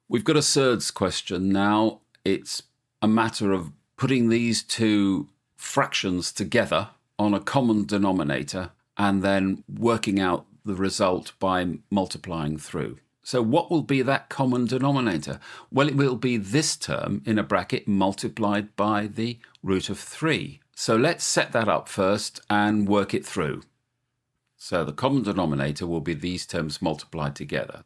We've got a surds question now. It's a matter of putting these two fractions together on a common denominator and then working out the result by multiplying through. So what will be that common denominator? Well, it will be this term in a bracket multiplied by the root of 3. So let's set that up first and work it through. So the common denominator will be these terms multiplied together.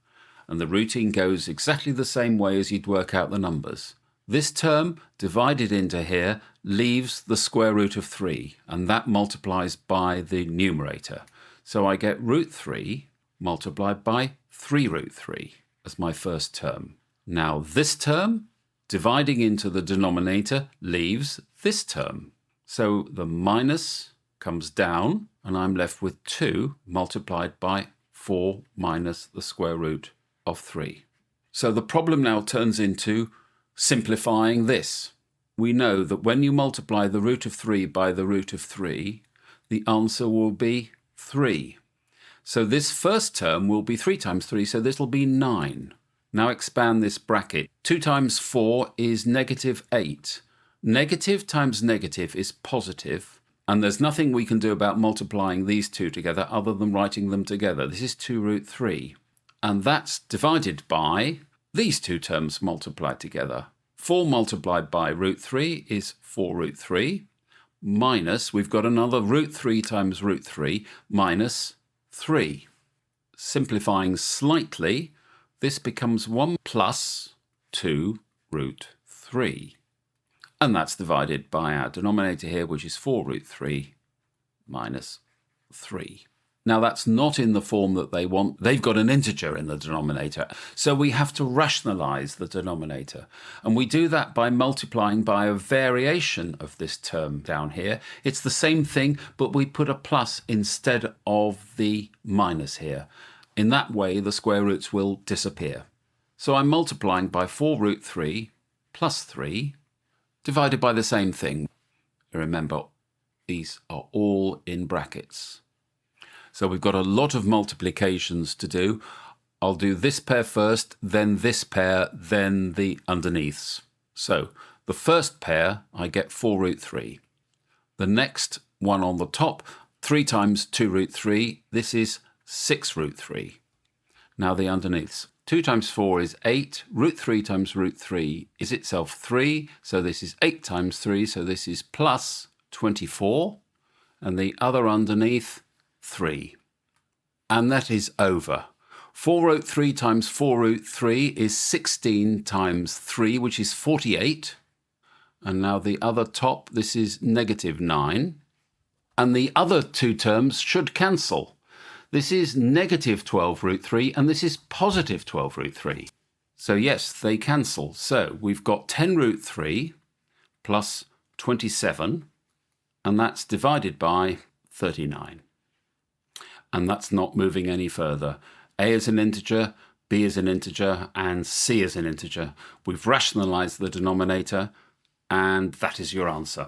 And the rooting goes exactly the same way as you'd work out the numbers. This term divided into here leaves the square root of 3, and that multiplies by the numerator. So I get root 3 multiplied by 3 root 3 as my first term. Now this term, dividing into the denominator, leaves this term. So the minus comes down, and I'm left with 2 multiplied by 4 minus the square root of 3. So the problem now turns into simplifying this. We know that when you multiply the root of 3 by the root of 3, the answer will be 3. So this first term will be 3 times 3, so this will be 9. Now expand this bracket. 2 times 4 is negative 8. Negative times negative is positive, and there's nothing we can do about multiplying these two together other than writing them together. This is 2 root 3. And that's divided by these two terms multiplied together. 4 multiplied by root 3 is 4 root 3, minus, we've got another root 3 times root 3, minus 3. Simplifying slightly, this becomes 1 plus 2 root 3. And that's divided by our denominator here, which is 4 root 3 minus 3. Now that's not in the form that they want. They've got an integer in the denominator. So we have to rationalize the denominator. And we do that by multiplying by a variation of this term down here. It's the same thing, but we put a plus instead of the minus here. In that way, the square roots will disappear. So I'm multiplying by 4 root 3 plus 3 divided by the same thing. Remember, these are all in brackets. So we've got a lot of multiplications to do. I'll do this pair first, then this pair, then the underneaths. So the first pair, I get 4 root 3. The next one on the top, 3 times 2 root 3, this is 6 root 3. Now the underneaths. 2 times 4 is 8. Root 3 times root 3 is itself 3. So this is 8 times 3, so this is plus 24. And the other underneath, 3. And that is over. 4 root 3 times 4 root 3 is 16 times 3, which is 48. And now the other top, this is negative 9. And the other two terms should cancel. This is negative 12 root 3, and this is positive 12 root 3. So yes, they cancel. So we've got 10 root 3 plus 27, and that's divided by 39. And that's not moving any further. A is an integer, B is an integer, and C is an integer. We've rationalized the denominator, and that is your answer.